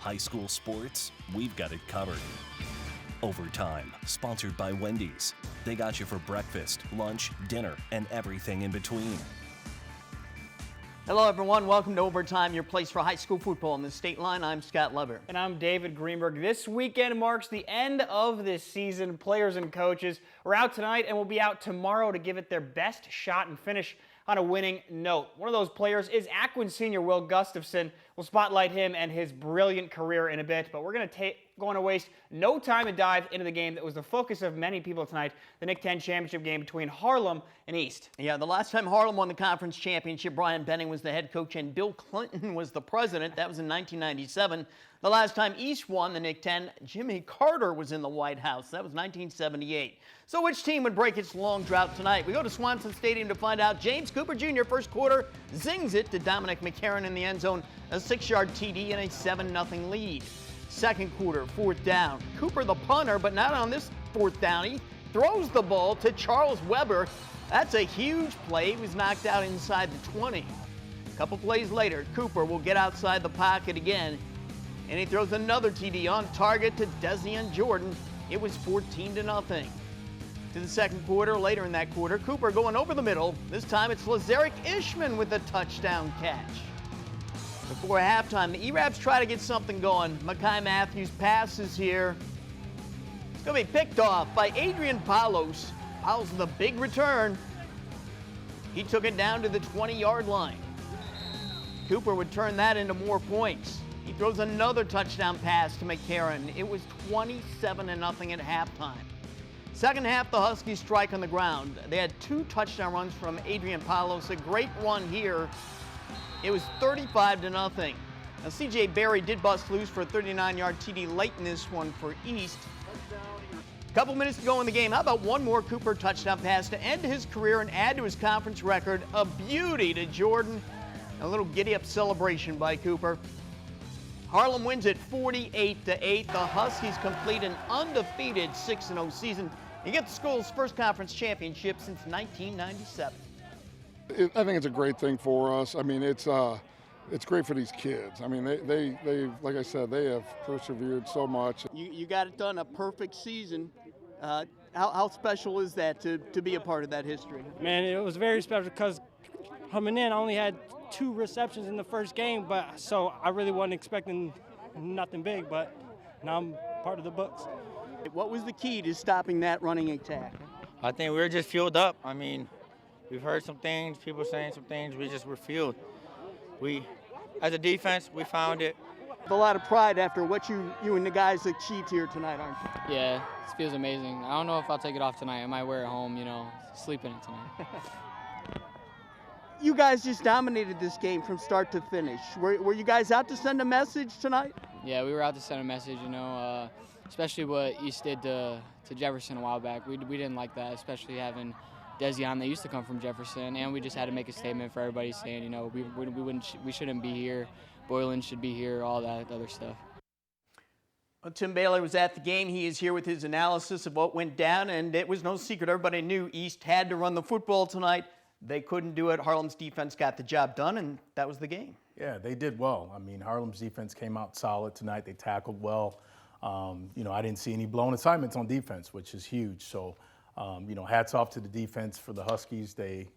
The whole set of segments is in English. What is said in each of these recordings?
High school sports, we've got it covered. Overtime, sponsored by Wendy's. They got you for breakfast, lunch, dinner, and everything in between. Hello, everyone. Welcome to Overtime, your place for high school football in the state line. I'm Scott Leber. And I'm David Greenberg. This weekend marks the end of this season. Players and coaches are out tonight and will be out tomorrow to give it their best shot and finish on a winning note. One of those players is Aquin senior Will Gustafson. We'll spotlight him and his brilliant career in a bit, but we're going to waste no time and dive into the game that was the focus of many people tonight, the Nick 10 championship game between Harlem and East. Yeah, the last time Harlem won the conference championship, Brian Benning was the head coach and Bill Clinton was the president. That was in 1997. The last time East won the Nick 10, Jimmy Carter was in the White House. That was 1978. So which team would break its long drought tonight? We go to Swanson Stadium to find out. James Cooper Jr. first quarter zings it to Dominic McCarron in the end zone, a 6-yard TD and a 7-0 lead. Second quarter, fourth down. Cooper the punter, but not on this fourth down. He throws the ball to Charles Weber. That's a huge play. He was knocked out inside the 20. A couple plays later, Cooper will get outside the pocket again, and he throws another TD on target to Desian Jordan. It was 14-0. To the second quarter, later in that quarter, Cooper going over the middle. This time it's Lazarick Ishman with a touchdown catch. Before halftime, the E-Raps try to get something going. Makai Matthews passes here. It's going to be picked off by Adrian Palos. Palos with a big return. He took it down to the 20-yard line. Cooper would turn that into more points. He throws another touchdown pass to McCarron. It was 27-0 at halftime. Second half, the Huskies strike on the ground. They had 2 touchdown runs from Adrian Palos, a great one here. It was 35-0. Now, C.J. Berry did bust loose for a 39-yard TD late in this one for East. A couple minutes to go in the game. How about one more Cooper touchdown pass to end his career and add to his conference record? A beauty to Jordan. A little giddy-up celebration by Cooper. Harlem wins it 48-8. The Huskies complete an undefeated 6-0 season. You get the school's first conference championship since 1997. I think it's a great thing for us. I mean, it's great for these kids. I mean, they like I said, they have persevered so much. You got it done, a perfect season. How special is that to be a part of that history? Man, it was very special because coming in, I only had 2 receptions in the first game, so I really wasn't expecting nothing big, but now I'm part of the books. What was the key to stopping that running attack? I think we were just fueled up. I mean, we've heard some things, people saying some things, we just were fueled. As a defense, we found it. A lot of pride after what you and the guys achieved here tonight, aren't you? Yeah, it feels amazing. I don't know if I'll take it off tonight. I might wear it home, sleep in it tonight. You guys just dominated this game from start to finish. Were you guys out to send a message tonight? Yeah, we were out to send a message, especially what East did to Jefferson a while back. We didn't like that, especially having Desian that used to come from Jefferson, and we just had to make a statement for everybody saying, we shouldn't be here, Boylan should be here, all that other stuff. Well, Tim Baylor was at the game. He is here with his analysis of what went down, and it was no secret. Everybody knew East had to run the football tonight. They couldn't do it. Harlem's defense got the job done, and that was the game. Yeah, they did well. I mean, Harlem's defense came out solid tonight. They tackled well. I didn't see any blown assignments on defense, which is huge. So, hats off to the defense for the Huskies. They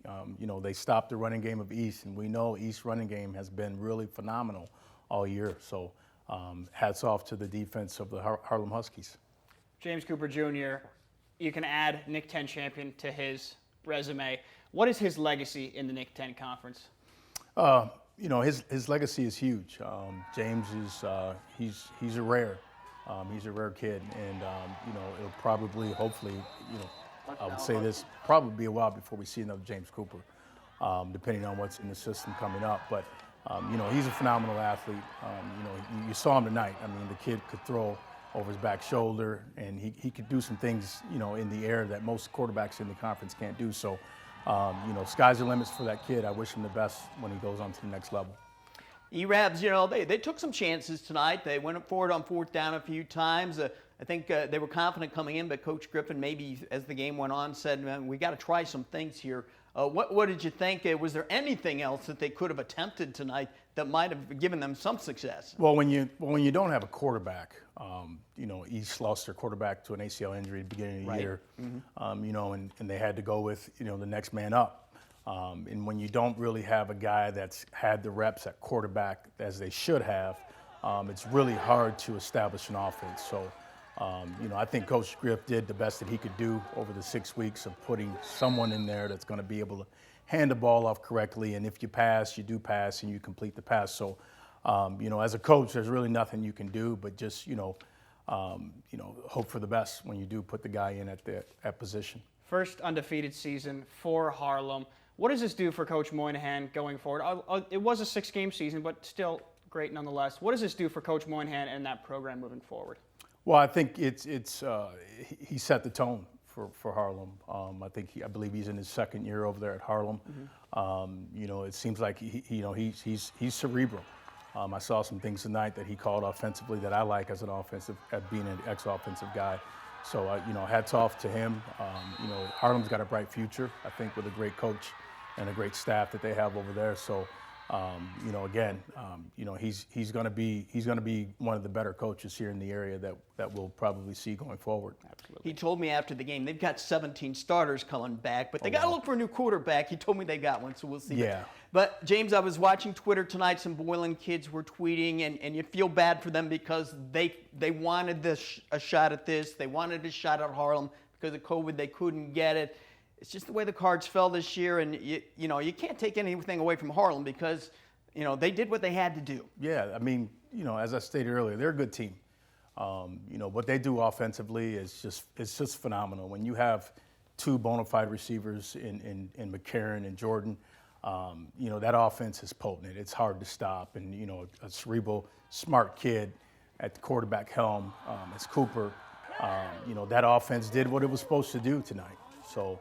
stopped the running game of East, and we know East's running game has been really phenomenal all year. So, hats off to the defense of the Harlem Huskies. James Cooper Jr., you can add Nick 10 champion to his resume. What is his legacy in the Nick 10 conference? His legacy is huge. James is he's a rare kid, and it'll probably, hopefully, I would say this probably be a while before we see another James Cooper, depending on what's in the system coming up. But he's a phenomenal athlete. You saw him tonight. I mean, the kid could throw over his back shoulder, and he could do some things in the air that most quarterbacks in the conference can't do. So. Sky's the limits for that kid. I wish him the best when he goes on to the next level. E-Rabs, they took some chances tonight. They went forward on fourth down a few times. A I think they were confident coming in, but Coach Griffin maybe as the game went on said, "Man, we got to try some things here." What did you think? Was there anything else that they could have attempted tonight that might have given them some success? Well, when you don't have a quarterback, East lost their quarterback to an ACL injury at the beginning of the year, and they had to go with the next man up. And when you don't really have a guy that's had the reps at quarterback as they should have, it's really hard to establish an offense. So, I think Coach Griff did the best that he could do over the 6 weeks of putting someone in there that's going to be able to hand the ball off correctly. And if you pass, you do pass and you complete the pass. So, as a coach, there's really nothing you can do but just, hope for the best when you do put the guy in at that position. First undefeated season for Harlem. What does this do for Coach Moynihan going forward? It was a 6-game season, but still great nonetheless. What does this do for Coach Moynihan and that program moving forward? Well, I think he set the tone for Harlem. I believe he's in his second year over there at Harlem. It seems like he's cerebral. I saw some things tonight that he called offensively that I like as being an ex-offensive guy. So hats off to him. Harlem's got a bright future, I think, with a great coach and a great staff that they have over there. So. He's going to be one of the better coaches here in the area that we'll probably see going forward. Absolutely. He told me after the game they've got 17 starters coming back, but they got to look for a new quarterback. He told me they got one, so we'll see. Yeah. But James, I was watching Twitter tonight. Some Boylan kids were tweeting, and you feel bad for them because they wanted a shot at this. They wanted a shot at Harlem because of COVID. They couldn't get it. It's just the way the cards fell this year, and you can't take anything away from Harlem because they did what they had to do. Yeah, I mean, as I stated earlier, they're a good team. What they do offensively is just phenomenal. When you have two bona fide receivers in McCarron and Jordan, that offense is potent. It's hard to stop, and a cerebral, smart kid at the quarterback helm, it's Cooper. That offense did what it was supposed to do tonight. So.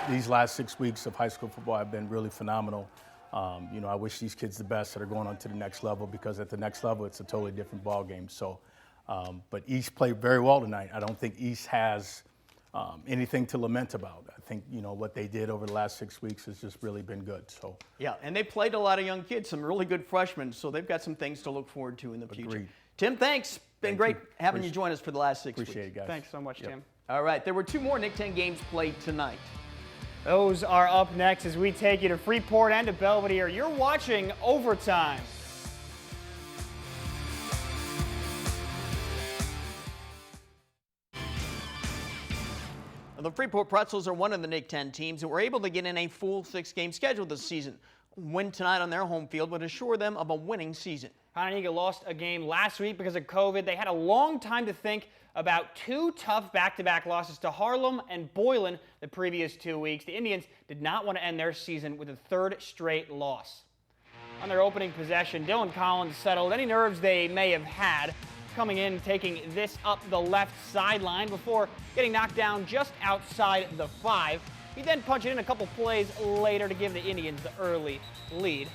These last 6 weeks of high school football have been really phenomenal. I wish these kids the best that are going on to the next level because at the next level, it's a totally different ball game. So, but East played very well tonight. I don't think East has anything to lament about. I think, what they did over the last 6 weeks has just really been good. So. Yeah, and they played a lot of young kids, some really good freshmen, so they've got some things to look forward to in the future. Agreed. Tim, thanks. Been great having you join us for the last 6 weeks. Appreciate it, guys. Thanks so much, Tim. All right, there were 2 more Nick 10 games played tonight. Those are up next as we take you to Freeport and to Belvedere. You're watching Overtime. The Freeport Pretzels are one of the Nick 10 teams that were able to get in a full 6-game schedule this season. Win tonight on their home field would assure them of a winning season. Hononegah lost a game last week because of COVID. They had a long time to think about 2 tough back-to-back losses to Harlem and Boylan the previous 2 weeks. The Indians did not want to end their season with a 3rd straight loss. On their opening possession, Dylan Collins settled any nerves they may have had, coming in taking this up the left sideline before getting knocked down just outside the 5. He then punched it in a couple plays later to give the Indians the early lead.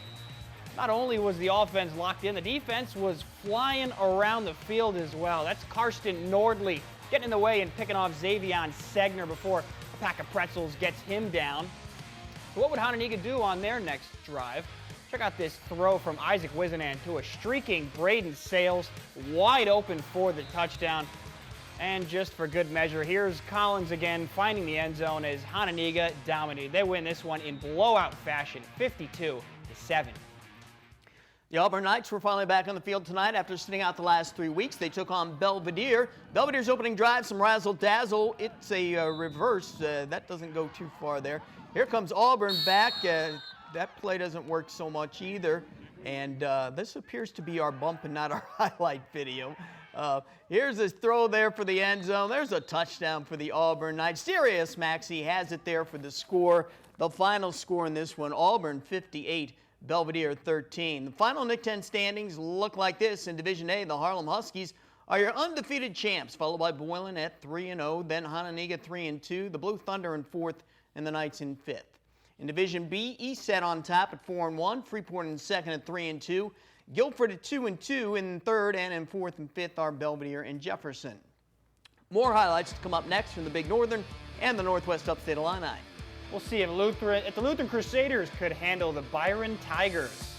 Not only was the offense locked in, the defense was flying around the field as well. That's Karsten Nordley getting in the way and picking off Xavion Segner before a pack of pretzels gets him down. So what would Hononegah do on their next drive? Check out this throw from Isaac Wizenan to a streaking Braden Sales, wide open for the touchdown. And just for good measure, here's Collins again finding the end zone as Hononegah dominated. They win this one in blowout fashion, 52-7. The Auburn Knights were finally back on the field tonight after sitting out the last 3 weeks. They took on Belvedere. Belvedere's opening drive, some razzle-dazzle. It's a reverse. That doesn't go too far there. Here comes Auburn back. That play doesn't work so much either. And this appears to be our bump and not our highlight video. Here's this throw there for the end zone. There's a touchdown for the Auburn Knights. Sirius Maxey has it there for the score. The final score in this one, Auburn 58, Belvedere 13. The final Nick 10 standings look like this. In Division A, the Harlem Huskies are your undefeated champs, followed by Boylan at 3-0, then Hononegah 3-2, the Blue Thunder in 4th, and the Knights in 5th. In Division B, East set on top at 4-1, Freeport in 2nd at 3-2. Guilford at 2-2. In third and in fourth and fifth are Belvedere and Jefferson. More highlights to come up next from the Big Northern and the Northwest Upstate Illini. We'll see if the Lutheran Crusaders could handle the Byron Tigers.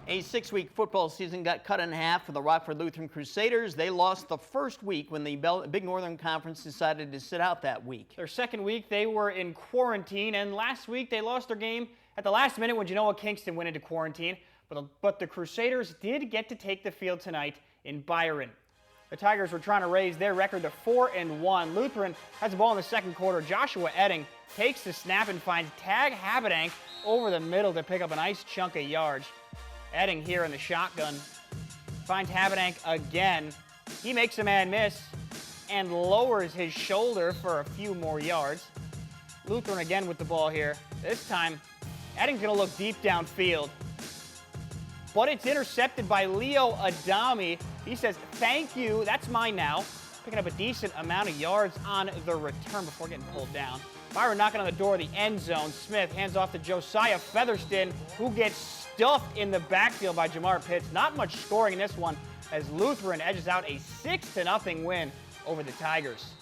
A 6-week football season got cut in half for the Rockford Lutheran Crusaders. They lost the first week when the Big Northern Conference decided to sit out that week. Their second week, they were in quarantine, and last week they lost their game at the last minute when Genoa Kingston went into quarantine. But the Crusaders did get to take the field tonight in Byron. The Tigers were trying to raise their record to 4-1. Lutheran has the ball in the second quarter. Joshua Edding takes the snap and finds Tag Habedank over the middle to pick up a nice chunk of yards. Edding here in the shotgun finds Habedank again. He makes a man miss and lowers his shoulder for a few more yards. Lutheran again with the ball here. This time, Edding's going to look deep downfield. But it's intercepted by Leo Adami. He says, thank you, that's mine now. Picking up a decent amount of yards on the return before getting pulled down. Byron knocking on the door of the end zone. Smith hands off to Josiah Featherston, who gets stuffed in the backfield by Jamar Pitts. Not much scoring in this one as Lutheran edges out a 6-0 win over the Tigers.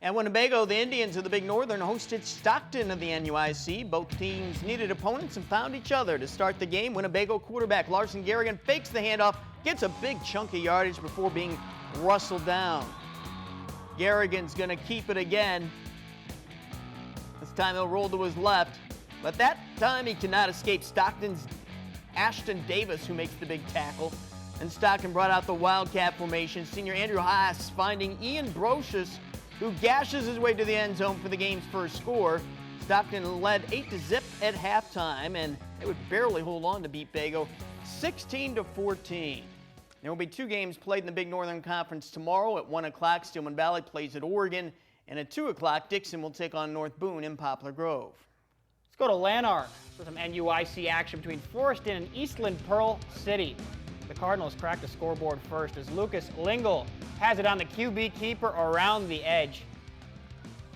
At Winnebago, the Indians of the Big Northern hosted Stockton of the NUIC. Both teams needed opponents and found each other. To start the game, Winnebago quarterback Larson Garrigan fakes the handoff, gets a big chunk of yardage before being rustled down. Garrigan's going to keep it again. This time he'll roll to his left, but that time he cannot escape Stockton's Ashton Davis, who makes the big tackle. And Stockton brought out the Wildcat formation. Senior Andrew Haas finding Ian Brocious, who gashes his way to the end zone for the game's first score. Stockton led 8-0 at halftime, and they would barely hold on to beat Bago 16-14. There will be 2 games played in the Big Northern Conference tomorrow. At 1 o'clock, Stillman Valley plays at Oregon, and at 2 o'clock, Dixon will take on North Boone in Poplar Grove. Let's go to Lanark for some NUIC action between Forreston and Eastland Pearl City. The Cardinals crack the scoreboard first as Lucas Lingle has it on the QB keeper around the edge.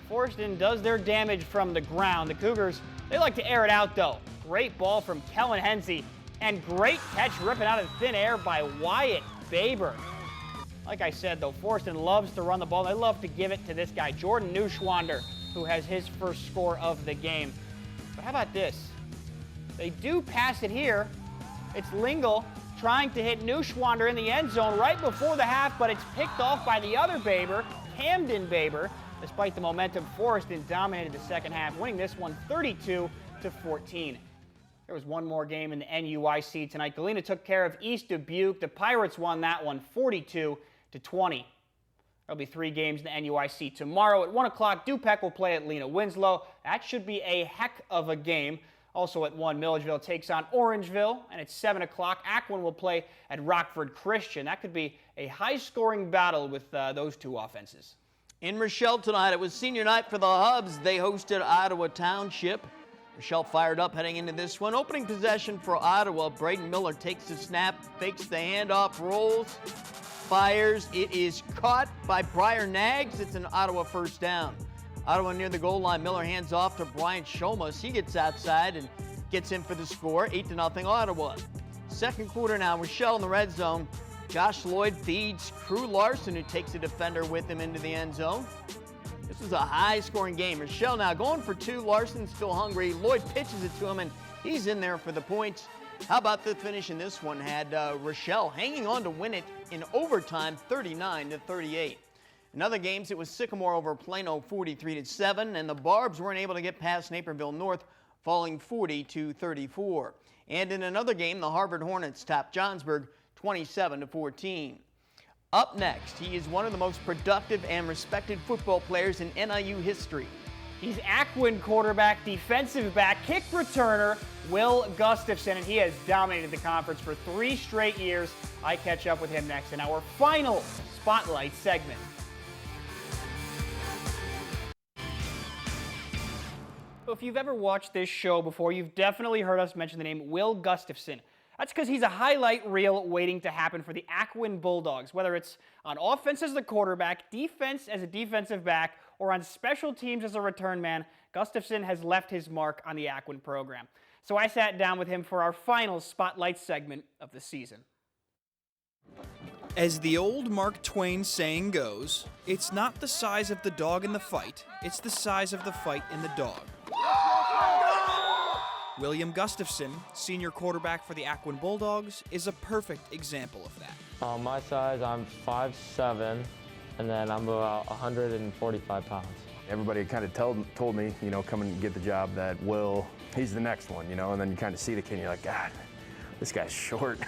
Forreston does their damage from the ground. The Cougars, they like to air it out though. Great ball from Kellen Hensey and great catch ripping out of thin air by Wyatt Baber. Like I said though, Forreston loves to run the ball. They love to give it to this guy, Jordan Neuschwander, who has his first score of the game. But how about this? They do pass it here. It's Lingle trying to hit Neuschwander in the end zone right before the half, but it's picked off by the other Baber, Camden Baber. Despite the momentum, Forreston dominated the second half, winning this one 32-14. There was one more game in the NUIC tonight. Galena took care of East Dubuque. The Pirates won that one 42-20. There'll be 3 games in the NUIC tomorrow. At 1 o'clock, Dupec will play at Lena Winslow. That should be a heck of a game. Also at 1, Milledgeville takes on Orangeville. And at 7 o'clock, Aquin will play at Rockford Christian. That could be a high-scoring battle with those 2 offenses. In Rochelle tonight, it was senior night for the Hubs. They hosted Ottawa Township. Rochelle fired up heading into this one. Opening possession for Ottawa. Braden Miller takes the snap, fakes the handoff, rolls, fires. It is caught by Briar Nags. It's an Ottawa first down. Ottawa near the goal line. Miller hands off to Bryant Shomas. He gets outside and gets in for the score. 8-0 Ottawa. Second quarter now. Rochelle in the red zone. Josh Lloyd feeds Crew Larson, who takes a defender with him into the end zone. This is a high-scoring game. Rochelle now going for 2. Larson still hungry. Lloyd pitches it to him, and he's in there for the points. How about the finish in this one? Had Rochelle hanging on to win it in overtime, 39-38. In other games, it was Sycamore over Plano, 43-7, and the Barbs weren't able to get past Naperville North, falling 40-34. And in another game, the Harvard Hornets topped Johnsburg, 27-14. Up next, he is one of the most productive and respected football players in NIU history. He's Aquin quarterback, defensive back, kick returner, Will Gustafson, and he has dominated the conference for 3 straight years. I catch up with him next in our final Spotlight segment. If you've ever watched this show before, you've definitely heard us mention the name Will Gustafson. That's because he's a highlight reel waiting to happen for the Ackwen Bulldogs, whether it's on offense as the quarterback, defense as a defensive back, or on special teams as a return man. Gustafson has left his mark on the Ackwen program. So I sat down with him for our final Spotlight segment of the season. As the old Mark Twain saying goes, it's not the size of the dog in the fight, it's the size of the fight in the dog. William Gustafson, senior quarterback for the Ackwen Bulldogs, is a perfect example of that. My size, I'm 5'7", and then I'm about 145 pounds. Everybody kind of told me, come and get the job, that Will, he's the next one, and then you kind of see the kid and you're like, God, this guy's short.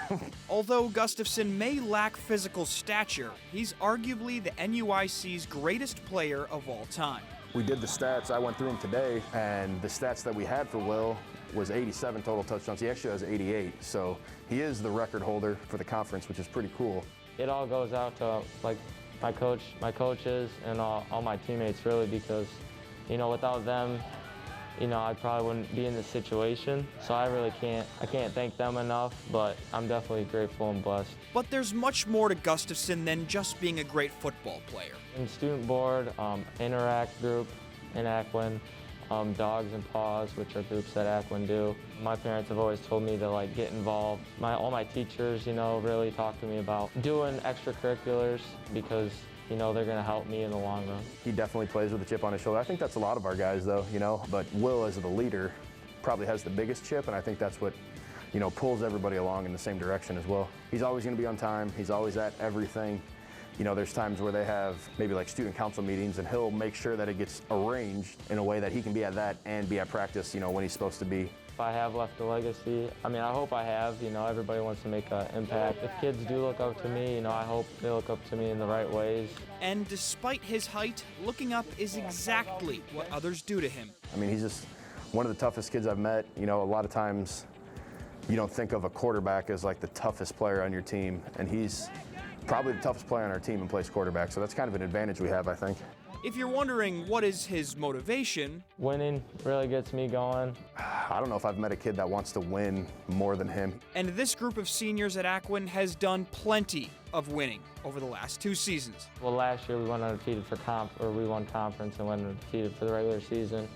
Although Gustafson may lack physical stature, he's arguably the NUIC's greatest player of all time. We did the stats, I went through them today, and the stats that we had for Will was 87 total touchdowns. He actually has 88, so he is the record holder for the conference, which is pretty cool. It all goes out to my coaches, and all my teammates, really, because without them, I probably wouldn't be in this situation. So I really can't thank them enough, but I'm definitely grateful and blessed. But there's much more to Gustafson than just being a great football player. In student board, Interact group in Ackwen, Dogs and Paws, which are groups that Ackwen do. My parents have always told me to get involved. All my teachers, really talk to me about doing extracurriculars because they're going to help me in the long run. He definitely plays with a chip on his shoulder. I think that's a lot of our guys, though, but Will, as the leader, probably has the biggest chip, and I think that's what, pulls everybody along in the same direction as well. He's always going to be on time. He's always at everything. There's times where they have maybe student council meetings, and he'll make sure that it gets arranged in a way that he can be at that and be at practice, when he's supposed to be. If I have left a legacy, I hope I have. Everybody wants to make an impact. If kids do look up to me, I hope they look up to me in the right ways. And despite his height, looking up is exactly what others do to him. He's just one of the toughest kids I've met. A lot of times you don't think of a quarterback as the toughest player on your team, and he's probably the toughest player on our team and plays quarterback, so that's kind of an advantage we have, I think. If you're wondering what is his motivation, winning really gets me going. I don't know if I've met a kid that wants to win more than him. And this group of seniors at Ackwen has done plenty of winning over the last 2 seasons. Well, last year we went undefeated we won conference and went undefeated for the regular season.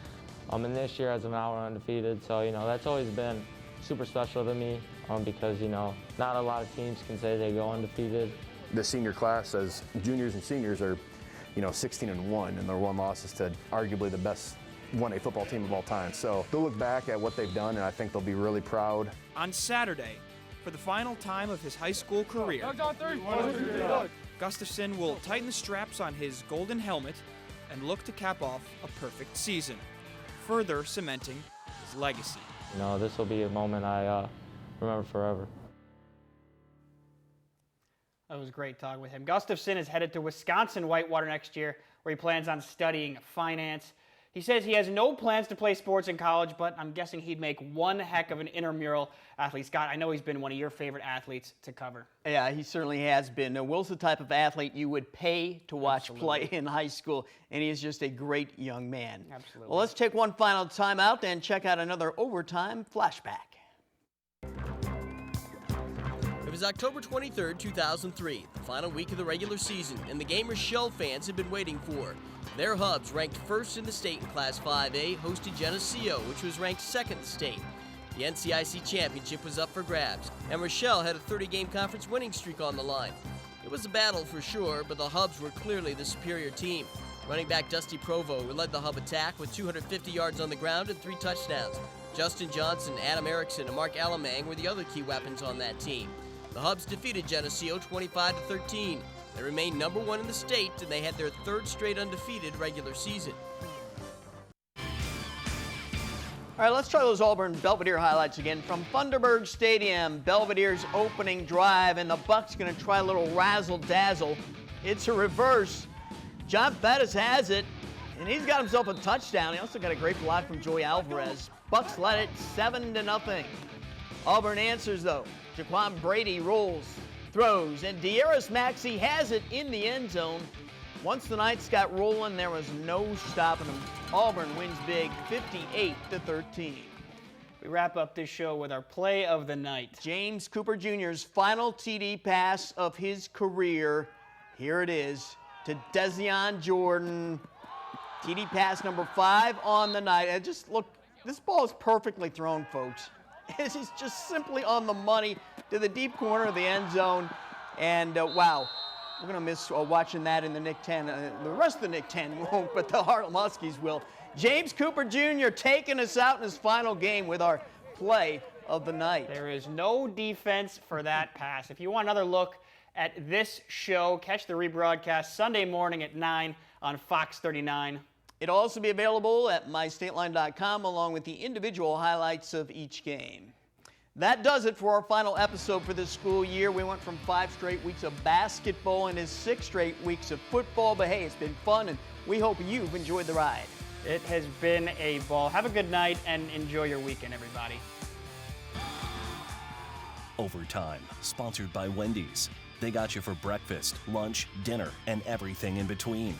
And this year, as of now, we're undefeated, so that's always been super special to me because not a lot of teams can say they go undefeated. The senior class, as juniors and seniors, are 16-1, and their one loss is to arguably the best 1A football team of all time. So they'll look back at what they've done, and I think they'll be really proud. On Saturday, for the final time of his high school career, Gustafson will tighten the straps on his golden helmet and look to cap off a perfect season, further cementing his legacy. This will be a moment I remember forever. That was great talking with him. Gustafson is headed to Wisconsin Whitewater next year, where he plans on studying finance. He says he has no plans to play sports in college, but I'm guessing he'd make one heck of an intramural athlete. Scott, I know he's been one of your favorite athletes to cover. Yeah, he certainly has been. Now, Will's the type of athlete you would pay to watch Absolutely. play in high school, and he is just a great young man. Absolutely. Well, let's take one final timeout and check out another overtime flashback. It was October 23, 2003, the final week of the regular season, and the game Rochelle fans had been waiting for. Their Hubs, ranked first in the state in Class 5A, hosted Geneseo, which was ranked second in the state. The NCIC championship was up for grabs, and Rochelle had a 30-game conference winning streak on the line. It was a battle for sure, but the Hubs were clearly the superior team. Running back Dusty Provo, who led the Hub attack with 250 yards on the ground and 3 touchdowns. Justin Johnson, Adam Erickson, and Mark Alamang were the other key weapons on that team. The Hubs defeated Geneseo 25-13. They remained number 1 in the state, and they had their 3rd straight undefeated regular season. All right, let's try those Auburn Belvedere highlights again from Thunderbird Stadium. Belvedere's opening drive, and the Bucks going to try a little razzle-dazzle. It's a reverse. John Bettis has it, and he's got himself a touchdown. He also got a great block from Joey Alvarez. Bucks led it 7-0. Auburn answers, though. Jaquan Brady rolls, throws, and De'Aris Maxey has it in the end zone. Once the Knights got rolling, there was no stopping them. Auburn wins big, 58-13. We wrap up this show with our play of the night. James Cooper Jr.'s final TD pass of his career. Here it is to Dezion Jordan. TD pass number 5 on the night. And just look, this ball is perfectly thrown, folks. It is just simply on the money to the deep corner of the end zone. And wow, we're going to miss watching that in the Nick 10. The rest of the Nick 10 won't, but the Harlem Huskies will. James Cooper Jr. taking us out in his final game with our play of the night. There is no defense for that pass. If you want another look at this show, catch the rebroadcast Sunday morning at 9 on Fox 39. It'll also be available at mystateline.com along with the individual highlights of each game. That does it for our final episode for this school year. We went from 5 straight weeks of basketball into 6 straight weeks of football, but hey, it's been fun, and we hope you've enjoyed the ride. It has been a ball. Have a good night and enjoy your weekend, everybody. Overtime, sponsored by Wendy's. They got you for breakfast, lunch, dinner, and everything in between.